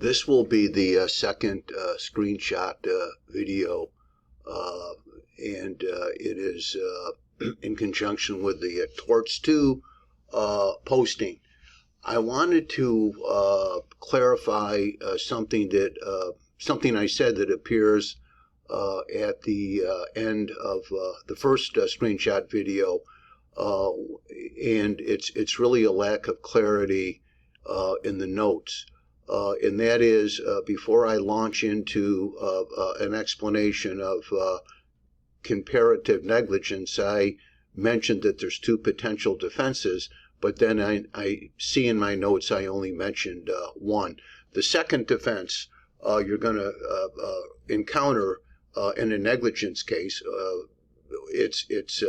This will be the second screenshot video, and it is in conjunction with the Torts 2 posting. I wanted to clarify something I said that appears at the end of the first screenshot video, and it's really a lack of clarity in the notes. And that is, before I launch into an explanation of comparative negligence, I mentioned that there's two potential defenses, but then I see in my notes I only mentioned one. The second defense you're going to encounter in a negligence case, its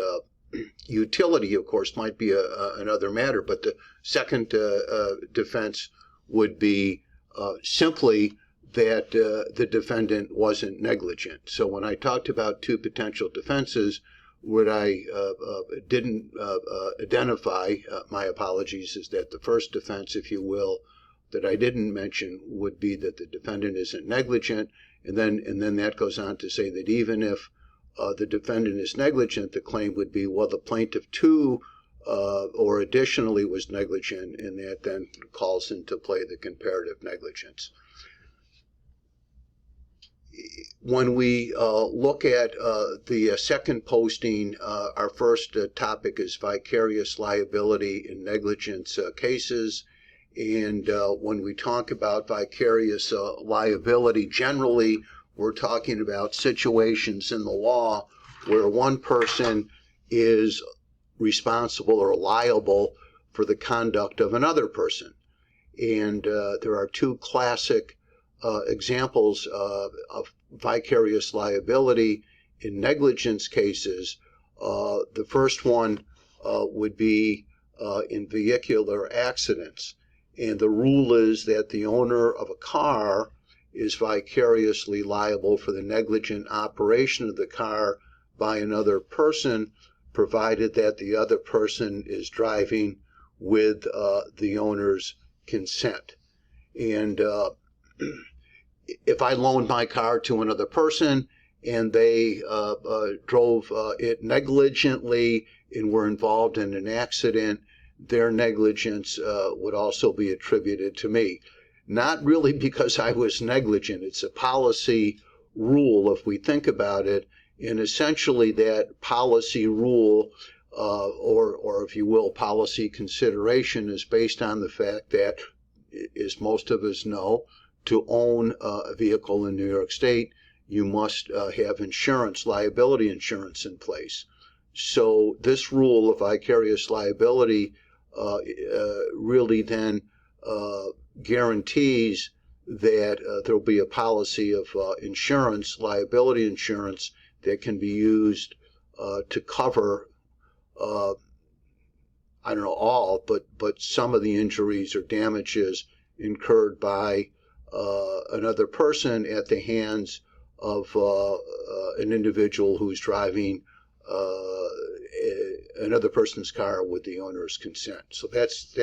utility, of course, might be another matter, but the second defense would be simply that the defendant wasn't negligent. So when I talked about two potential defenses, what I didn't identify, my apologies, is that the first defense, if you will, that I didn't mention would be that the defendant isn't negligent, and then that goes on to say that even if the defendant is negligent, the claim would be, well, the plaintiff too or additionally was negligent, and that then calls into play the comparative negligence. When we look at the second posting, our first topic is vicarious liability in negligence cases. And when we talk about vicarious liability, generally we're talking about situations in the law where one person is responsible or liable for the conduct of another person. And there are two classic examples of vicarious liability in negligence cases. The first one would be in vehicular accidents. And the rule is that the owner of a car is vicariously liable for the negligent operation of the car by another person, provided that the other person is driving with the owner's consent. And if I loaned my car to another person and they drove it negligently and were involved in an accident, their negligence would also be attributed to me. Not really because I was negligent. It's a policy rule, if we think about it, and essentially that policy rule, or if you will, policy consideration, is based on the fact that, as most of us know, to own a vehicle in New York State, you must have insurance, liability insurance in place. So this rule of vicarious liability really then guarantees that there will be a policy of insurance, liability insurance, that can be used to cover, I don't know all, but some of the injuries or damages incurred by another person at the hands of an individual who's driving another person's car with the owner's consent. So that's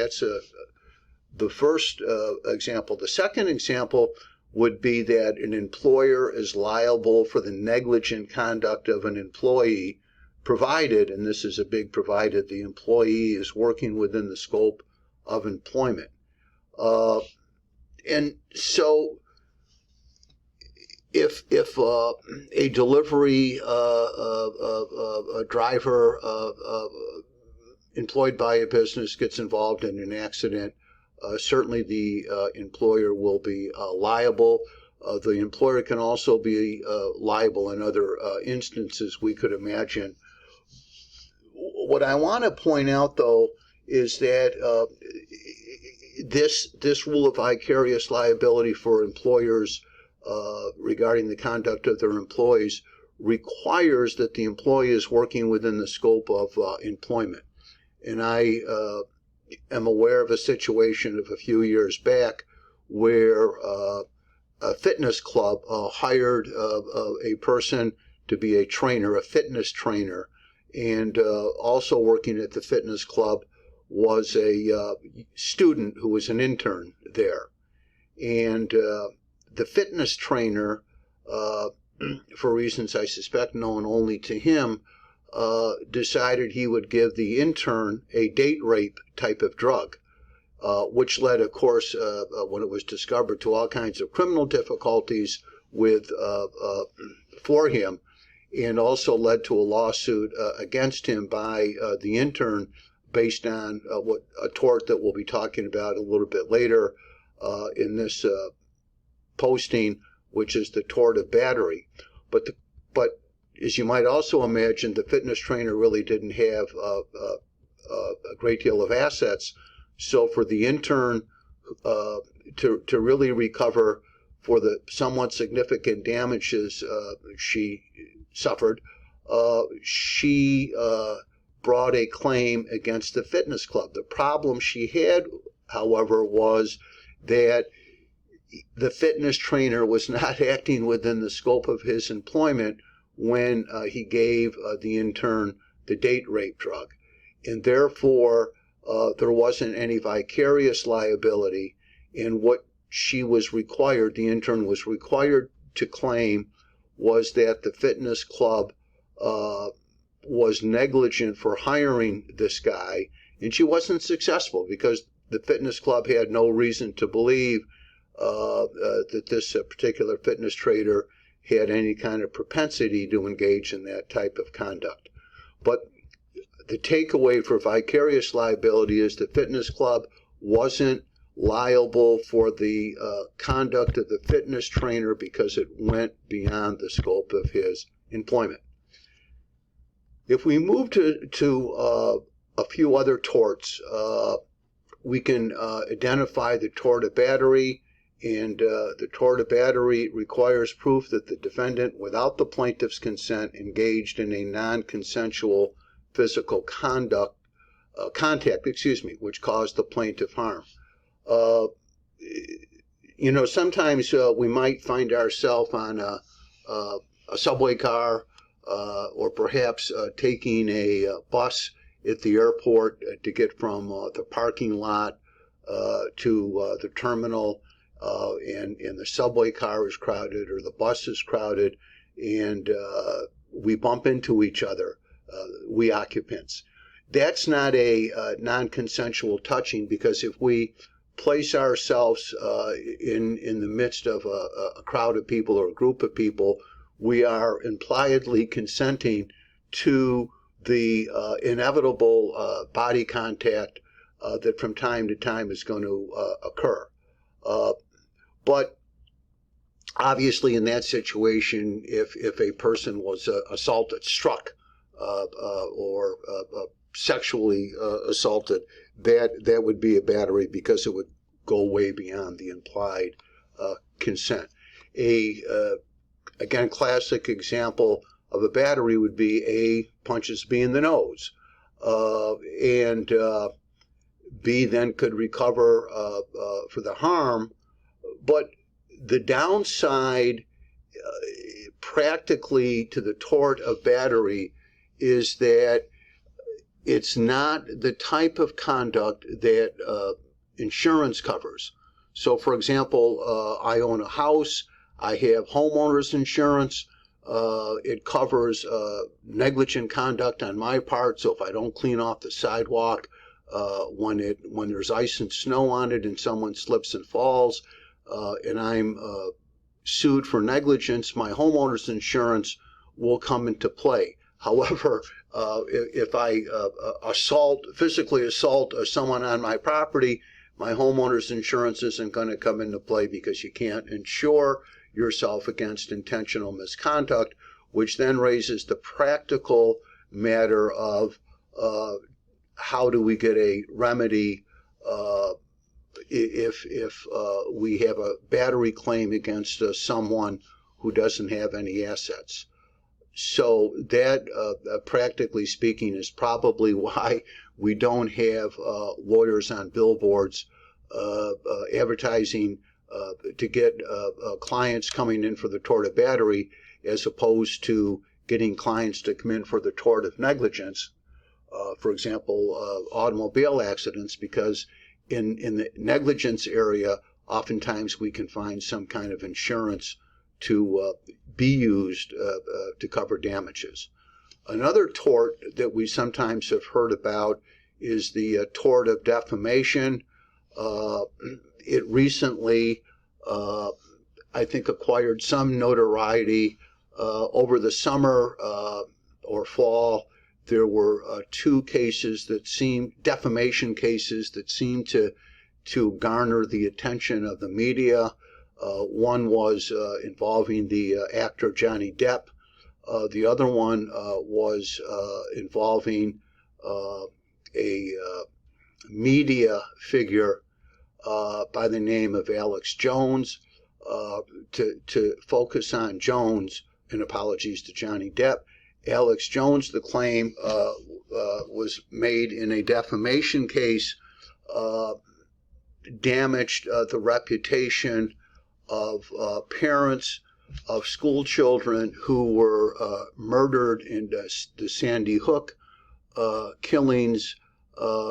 the first example. The second example would be that an employer is liable for the negligent conduct of an employee, provided, and this is a big provided, the employee is working within the scope of employment. And so if a delivery a driver employed by a business gets involved in an accident, certainly the employer will be liable. The employer can also be liable in other instances we could imagine. What I want to point out, though, is that this rule of vicarious liability for employers regarding the conduct of their employees requires that the employee is working within the scope of employment. And I am aware of a situation of a few years back where a fitness club hired a person to be a trainer, a fitness trainer, and also working at the fitness club was a student who was an intern there. And the fitness trainer, for reasons I suspect known only to him, decided he would give the intern a date rape type of drug, which led, of course, when it was discovered, to all kinds of criminal difficulties for him, and also led to a lawsuit against him by the intern based on a tort that we'll be talking about a little bit later in this posting, which is the tort of battery. But as you might also imagine, the fitness trainer really didn't have a great deal of assets. So for the intern to really recover for the somewhat significant damages she suffered, she brought a claim against the fitness club. The problem she had, however, was that the fitness trainer was not acting within the scope of his employment when he gave the intern the date rape drug. And therefore, there wasn't any vicarious liability. And what she was required, the intern was required to claim, was that the fitness club was negligent for hiring this guy. And she wasn't successful because the fitness club had no reason to believe that this particular fitness trader had any kind of propensity to engage in that type of conduct. But the takeaway for vicarious liability is the fitness club wasn't liable for the conduct of the fitness trainer because it went beyond the scope of his employment. If we move to a few other torts, we can identify the tort of battery. And the tort of battery requires proof that the defendant, without the plaintiff's consent, engaged in a non-consensual physical contact, which caused the plaintiff harm. Sometimes we might find ourselves on a subway car or perhaps taking a bus at the airport to get from the parking lot to the terminal. And the subway car is crowded or the bus is crowded, and we bump into each other, we occupants. That's not a non-consensual touching, because if we place ourselves in the midst of a crowd of people or a group of people, we are impliedly consenting to the inevitable body contact that from time to time is going to occur. But obviously in that situation, if a person was assaulted, struck, or sexually assaulted, that would be a battery because it would go way beyond the implied consent. Again, classic example of a battery would be A punches B in the nose, and B then could recover for the harm. But the downside practically to the tort of battery is that it's not the type of conduct that insurance covers. So, for example, I own a house, I have homeowners insurance. It covers negligent conduct on my part. So if I don't clean off the sidewalk when there's ice and snow on it and someone slips and falls, and I'm sued for negligence, my homeowner's insurance will come into play. However, if I physically assault someone on my property, my homeowner's insurance isn't going to come into play because you can't insure yourself against intentional misconduct, which then raises the practical matter of how do we get a remedy if we have a battery claim against someone who doesn't have any assets. So that, practically speaking, is probably why we don't have lawyers on billboards advertising to get clients coming in for the tort of battery, as opposed to getting clients to come in for the tort of negligence. For example, automobile accidents, because in the negligence area, oftentimes we can find some kind of insurance to be used to cover damages. Another tort that we sometimes have heard about is the tort of defamation. It recently, I think, acquired some notoriety. Over the summer or fall, there were two cases that defamation cases that seemed to garner the attention of the media. One was involving the actor Johnny Depp. The other one was involving a media figure by the name of Alex Jones. To focus on Jones, and apologies to Johnny Depp, Alex Jones, the claim was made in a defamation case, damaged the reputation of parents of school children who were murdered in the Sandy Hook killings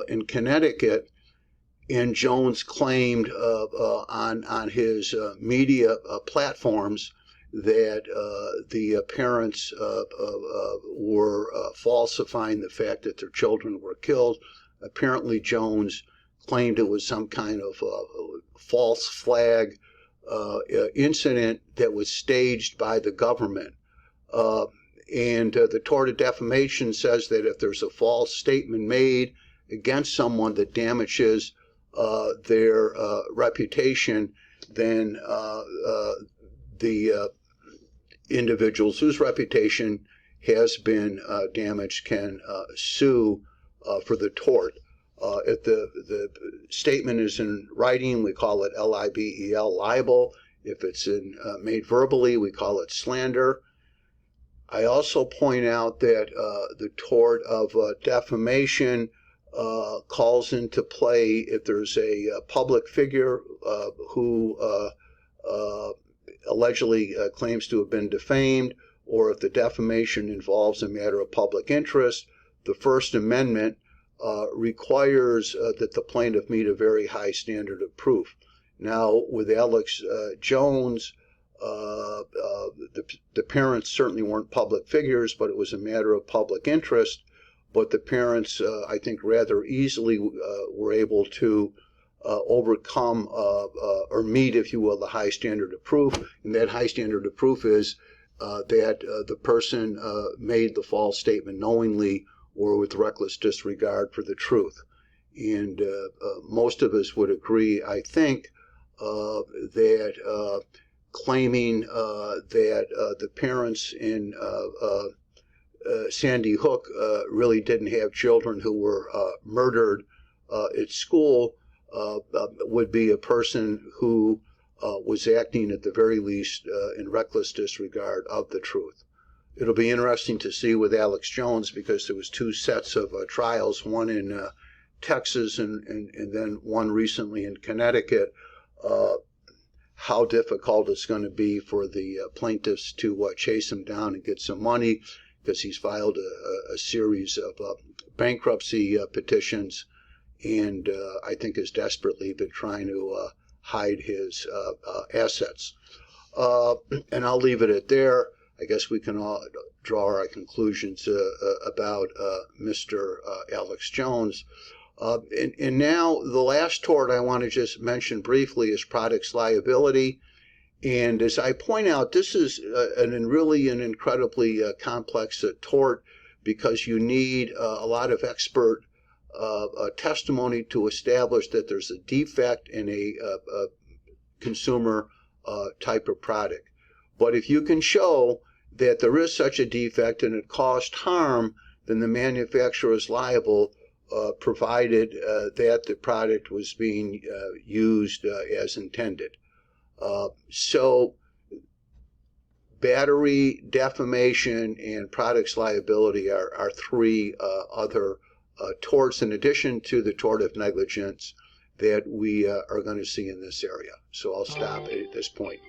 in Connecticut. And Jones claimed on his media platforms that the parents were falsifying the fact that their children were killed. Apparently, Jones claimed it was some kind of false flag incident that was staged by the government. And the tort of defamation says that if there's a false statement made against someone that damages their reputation, then the individuals whose reputation has been damaged can sue for the tort. If the statement is in writing, we call it libel, libel. If it's made verbally, we call it slander. I also point out that the tort of defamation calls into play if there's a public figure who allegedly claims to have been defamed, or if the defamation involves a matter of public interest. The First Amendment requires that the plaintiff meet a very high standard of proof. Now, with Alex Jones, the parents certainly weren't public figures, but it was a matter of public interest. But the parents, I think, rather easily were able to overcome or meet, if you will, the high standard of proof. And that high standard of proof is that the person made the false statement knowingly or with reckless disregard for the truth. And most of us would agree, I think, that claiming that the parents in Sandy Hook really didn't have children who were murdered at school would be a person who was acting at the very least in reckless disregard of the truth. It'll be interesting to see with Alex Jones, because there was two sets of trials, one in Texas and then one recently in Connecticut, how difficult it's going to be for the plaintiffs to chase him down and get some money, because he's filed a series of bankruptcy petitions, and I think has desperately been trying to hide his assets. And I'll leave it at there. I guess we can all draw our conclusions about Mr. Alex Jones. And now the last tort I want to just mention briefly is products liability. And as I point out, this is really an incredibly complex tort, because you need a lot of expert testimony to establish that there's a defect in a consumer type of product. But if you can show that there is such a defect and it caused harm, then the manufacturer is liable, provided that the product was being used as intended. So battery, defamation, and products liability are three other torts, in addition to the tort of negligence, that we are going to see in this area. So I'll stop at this point.